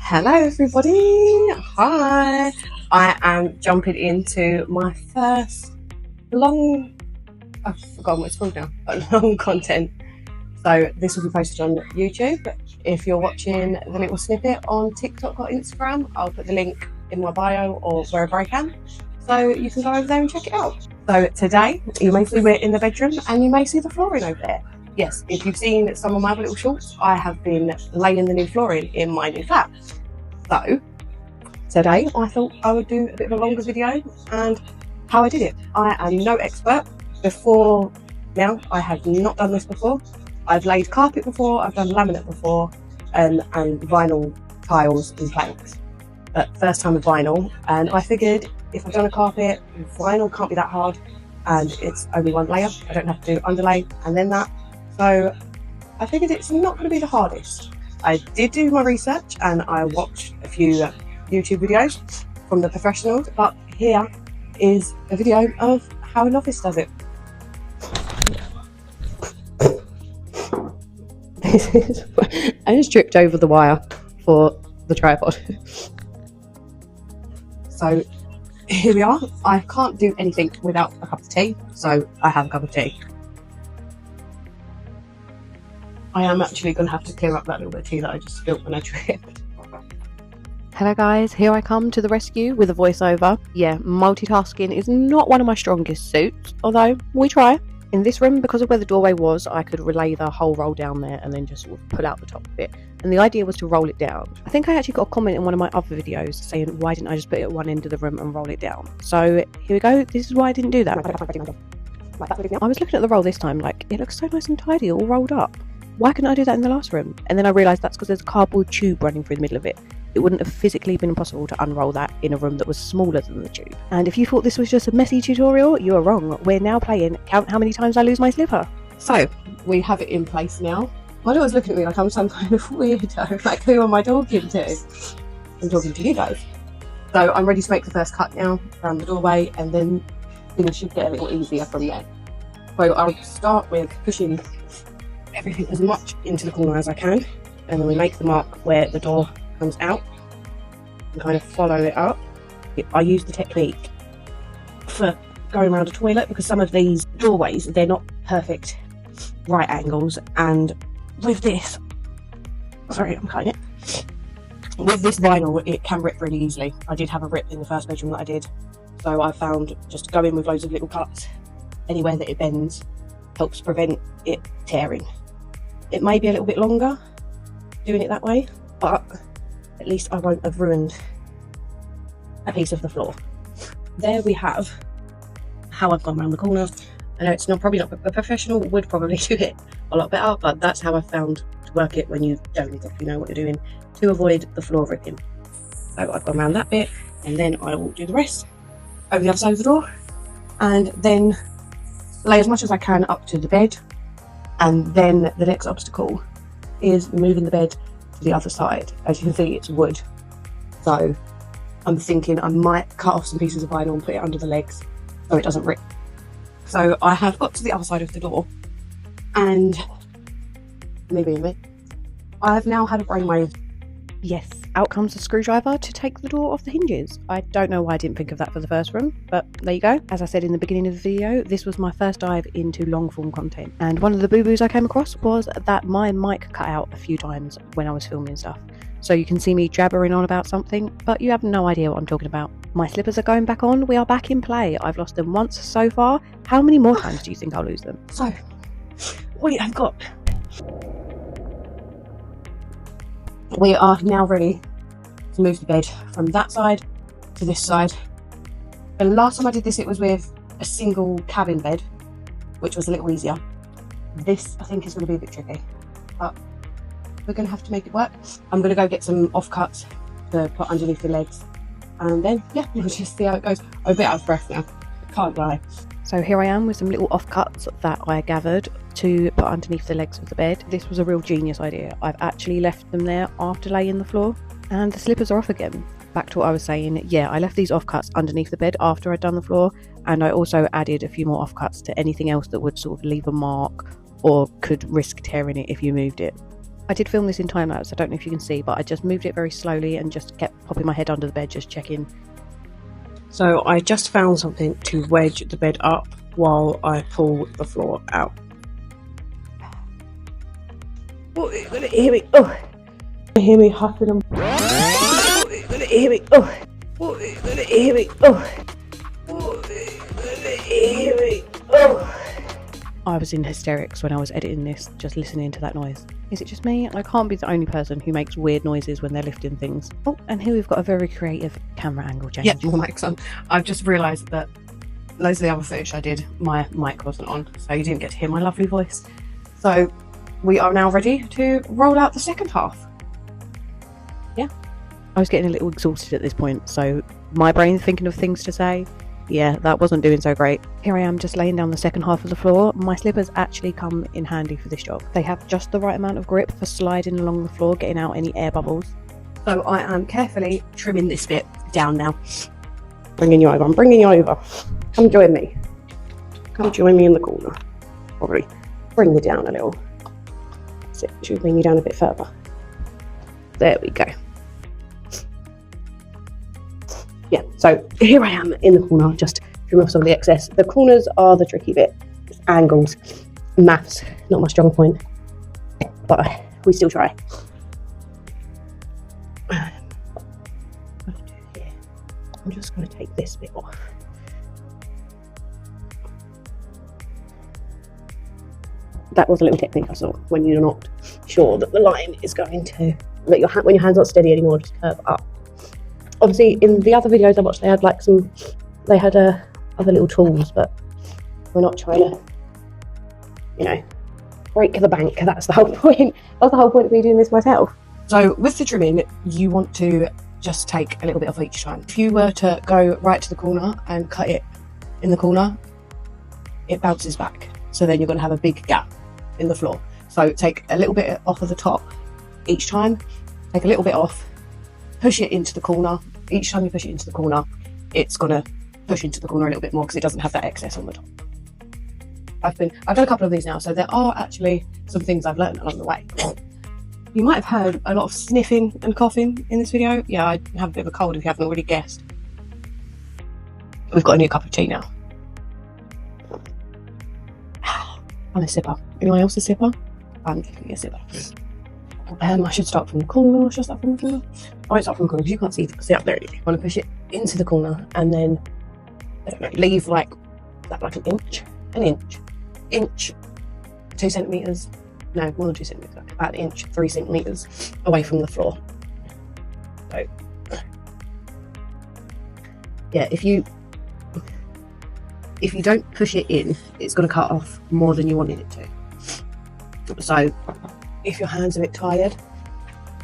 Hello everybody, hi. I am jumping into my first I've forgotten what it's called now, but long content. So this will be posted on YouTube. If you're watching the little snippet on TikTok or Instagram, I'll put the link in my bio or wherever I can. So you can go over there and check it out. So today, you may see we're in the bedroom and you may see the flooring over there. Yes, if you've seen some of my little shorts, I have been laying the new flooring in my new flat. So today I thought I would do a bit of a longer video and how I did it. I am no expert. Before now, I have not done this before. I've laid carpet before, I've done laminate before, and vinyl tiles and planks. But first time with vinyl, and I figured if I've done a carpet, vinyl can't be that hard, and it's only one layer. I don't have to do underlay and then that. So I figured it's not going to be the hardest. I did do my research and I watched a few YouTube videos from the professionals, but here is a video of how a novice does it. I just tripped over the wire for the tripod. So here we are. I can't do anything without a cup of tea, so I have a cup of tea. I am actually going to have to clear up that little bit of tea that I just spilled when I tripped. Hello guys, here I come to the rescue with a voiceover. Yeah, multitasking is not one of my strongest suits, although we try. In this room, because of where the doorway was, I could relay the whole roll down there and then just sort of pull out the top bit. And the idea was to roll it down. I think I actually got a comment in one of my other videos saying, why didn't I just put it at one end of the room and roll it down? So here we go, this is why I didn't do that. I was looking at the roll this time, like, it looks so nice and tidy, all rolled up. Why couldn't I do that in the last room? And then I realised that's because there's a cardboard tube running through the middle of it. It wouldn't have physically been possible to unroll that in a room that was smaller than the tube. And if you thought this was just a messy tutorial, you are wrong. We're now playing Count How Many Times I Lose My Slipper. So we have it in place now. My daughter's looking at me like I'm some kind of weirdo. Like, who am I talking to? I'm talking to you guys. So I'm ready to make the first cut now around the doorway, and then things should get a little easier from there. So I'll start with pushing everything as much into the corner as I can, and then we make the mark where the door comes out and kind of follow it up. I use the technique for going around a toilet because some of these doorways, they're not perfect right angles, and with this, sorry, I'm cutting it. With this vinyl, it can rip really easily. I did have a rip in the first bedroom that I did, so I found just go in with loads of little cuts anywhere that it bends helps prevent it tearing. It may be a little bit longer doing it that way, but at least I won't have ruined a piece of the floor. There we have how I've gone around the corner. I know it's probably not, a professional would probably do it a lot better, but that's how I found to work it when you don't exactly know what you're doing to avoid the floor ripping. So I've gone around that bit, and then I will do the rest over the other side of the door, and then lay as much as I can up to the bed. And then the next obstacle is moving the bed to the other side. As you can see, it's wood, so I'm thinking I might cut off some pieces of vinyl and put it under the legs so it doesn't rip. So I have got to the other side of the door, and I have now had a brainwave. Yes, out comes a screwdriver to take the door off the hinges. I don't know why I didn't think of that for the first room, but there you go. As I said in the beginning of the video, this was my first dive into long form content, and one of the boo-boos I came across was that my mic cut out a few times when I was filming stuff. So you can see me jabbering on about something, but you have no idea what I'm talking about. My slippers are going back on, we are back in play. I've lost them once so far. How many more times do you think I'll lose them? So, we have got... We are now ready to move the bed from that side to this side. The last time I did this, it was with a single cabin bed, which was a little easier. This, I think, is going to be a bit tricky, but we're going to have to make it work. I'm going to go get some offcuts to put underneath the legs, and then, yeah, we'll just see how it goes. I'm a bit out of breath now, can't lie. So here I am with some little offcuts that I gathered to put underneath the legs of the bed. This was a real genius idea. I've actually left them there after laying the floor, and the slippers are off again. Back to what I was saying, yeah, I left these offcuts underneath the bed after I'd done the floor, and I also added a few more offcuts to anything else that would sort of leave a mark or could risk tearing it if you moved it. I did film this in time lapse, I don't know if you can see, but I just moved it very slowly and just kept popping my head under the bed, just checking. So I just found something to wedge the bed up while I pull the floor out. Oh, you're gonna hear me. Oh, you hear me huffing and. Oh, you're gonna hear me. Oh, you're gonna hear me. Oh, you're gonna hear me. Oh. I was in hysterics when I was editing this, just listening to that noise. Is it just me? I can't be the only person who makes weird noises when they're lifting things. Oh, and here we've got a very creative camera angle change. Yeah, more mics on. I've just realised that loads of the other footage I did, my mic wasn't on, so you didn't get to hear my lovely voice. So we are now ready to roll out the second half. Yeah. I was getting a little exhausted at this point, so my brain thinking of things to say, yeah, that wasn't doing so great. Here I am just laying down the second half of the floor. My slippers actually come in handy for this job. They have just the right amount of grip for sliding along the floor, getting out any air bubbles. So I am carefully trimming this bit down now. Bringing you over. I'm bringing you over. Come join me. Come join me in the corner. Probably bring you down a little. Should we bring you down a bit further? There we go. Yeah, so here I am in the corner, just trim off some of the excess. The corners are the tricky bit. It's angles, maths, not my strong point, but we still try. I'm just going to take this bit off. That was a little technique I saw when you're not sure that the line is going to, that your when your hand's not steady anymore, just curve up. Obviously, in the other videos I watched, they had like other little tools, but we're not trying to, you know, break the bank. That's the whole point. That's the whole point of me doing this myself. So with the trimming, you want to just take a little bit off each time. If you were to go right to the corner and cut it in the corner, it bounces back. So then you're going to have a big gap in the floor. So take a little bit off of the top each time, take a little bit off, push it into the corner. Each time you push it into the corner, it's going to push into the corner a little bit more because it doesn't have that excess on the top. I've done a couple of these now, so there are actually some things I've learned along the way. You might have heard a lot of sniffing and coughing in this video. Yeah, I have a bit of a cold if you haven't already guessed. We've got a new cup of tea now. I'm a sipper. Anyone else a sipper? I'm definitely a sipper. I should start from the corner. Should I start from the corner? I won't start from the corner because you can't see up there. I want to push it into the corner and then, I don't know, leave like an inch, 2 centimetres, no, more than 2 centimetres, about an inch, 3 centimetres away from the floor. So, yeah, if you don't push it in, it's going to cut off more than you wanted it to. So, if your hand's a bit tired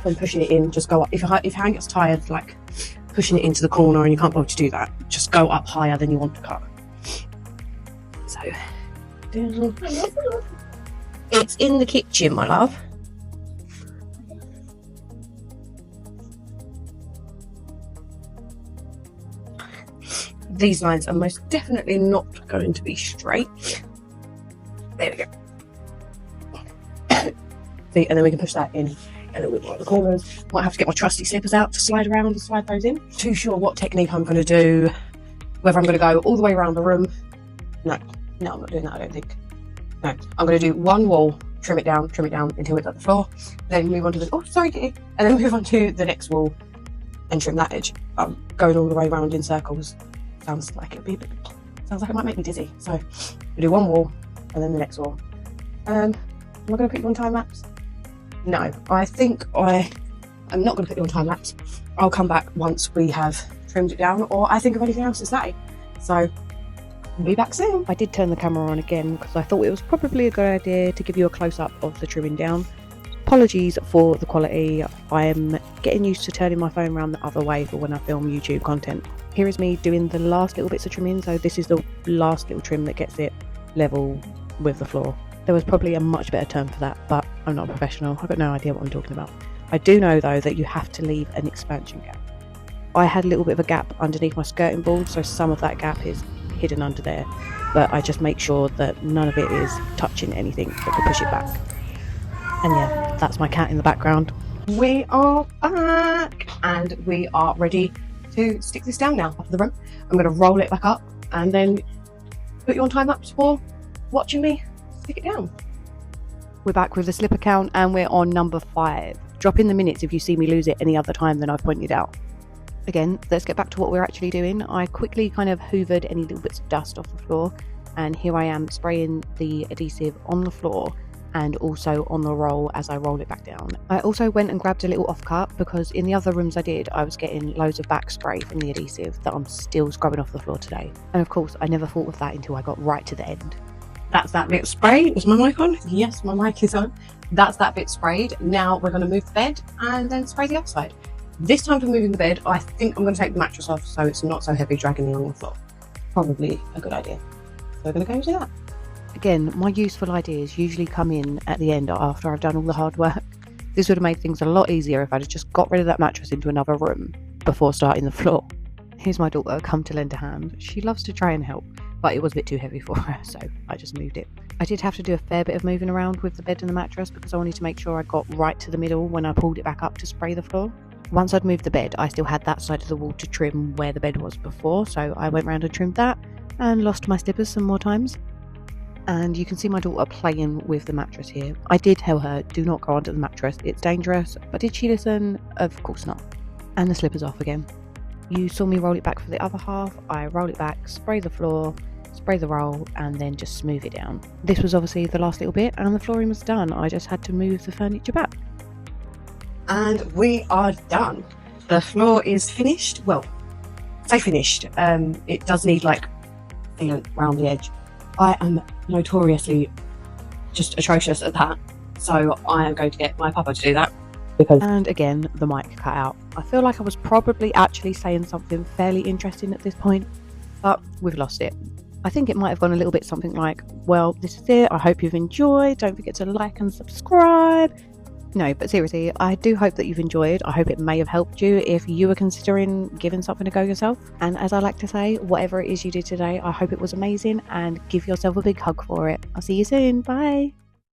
from pushing it in, just go up. If your hand gets tired, like pushing it into the corner and you can't bother to do that, just go up higher than you want to cut. So, it's in the kitchen, my love. These lines are most definitely not going to be straight. There we go. See, and then we can push that in a little bit more at the corners. Might have to get my trusty slippers out to slide around and slide those in. Too sure what technique I'm going to do, whether I'm going to go all the way around the room. No, I'm not doing that, I don't think. No, I'm going to do one wall, trim it down until it's at the floor, then move on to the, and then move on to the next wall and trim that edge. Going all the way around in circles sounds like it might make me dizzy. So we do one wall and then the next wall. Am I going to put you on time lapse? No, I think I'm not going to put you on time lapse. I'll come back once we have trimmed it down, or I think of anything else to say. So I'll be back soon. I did turn the camera on again because I thought it was probably a good idea to give you a close-up of the trimming down. Apologies for the quality. I am getting used to turning my phone around the other way for when I film YouTube content. Here is me doing the last little bits of trimming, so this is the last little trim that gets it level with the floor. There was probably a much better term for that, but I'm not a professional. I've got no idea what I'm talking about. I do know though that you have to leave an expansion gap. I had a little bit of a gap underneath my skirting board, so some of that gap is hidden under there, but I just make sure that none of it is touching anything that could push it back. And yeah, that's my cat in the background. We are back and we are ready to stick this down now off the room. I'm going to roll it back up and then put you on time lapse for watching me stick it down. We're back with the slipper count and we're on number 5. Drop in the minutes if you see me lose it any other time than I've pointed out. Again, let's get back to what we're actually doing. I quickly kind of hoovered any little bits of dust off the floor, and here I am spraying the adhesive on the floor and also on the roll as I roll it back down. I also went and grabbed a little offcut because in the other rooms I was getting loads of back spray from the adhesive that I'm still scrubbing off the floor today. And of course, I never thought of that until I got right to the end. That's that bit sprayed. Is my mic on? Yes, my mic is on. That's that bit sprayed. Now we're going to move the bed and then spray the outside. This time for moving the bed, I think I'm going to take the mattress off so it's not so heavy dragging along the floor. Probably a good idea. So we're going to go and do that. Again, my useful ideas usually come in at the end after I've done all the hard work. This would have made things a lot easier if I'd have just got rid of that mattress into another room before starting the floor. Here's my daughter come to lend a hand. She loves to try and help, but it was a bit too heavy for her, so I just moved it. I did have to do a fair bit of moving around with the bed and the mattress because I wanted to make sure I got right to the middle when I pulled it back up to spray the floor. Once I'd moved the bed, I still had that side of the wall to trim where the bed was before, so I went round and trimmed that and lost my slippers some more times. And you can see my daughter playing with the mattress here. I did tell her, do not go under the mattress, it's dangerous, but did she listen? Of course not. And the slippers off again. You saw me roll it back for the other half. I roll it back, spray the floor, spray the roll, and then just smooth it down. This was obviously the last little bit and the flooring was done. I just had to move the furniture back. And we are done. The floor is finished. Well, say finished. It does need like sealant around the edge. I am notoriously just atrocious at that, so I am going to get my papa to do that. And again, the mic cut out. I feel like I was probably actually saying something fairly interesting at this point, but we've lost it. I think it might have gone a little bit something like, well, this is it. I hope you've enjoyed. Don't forget to like and subscribe. No, but seriously, I do hope that you've enjoyed. I hope it may have helped you if you were considering giving something a go yourself. And as I like to say, whatever it is you did today, I hope it was amazing and give yourself a big hug for it. I'll see you soon. Bye.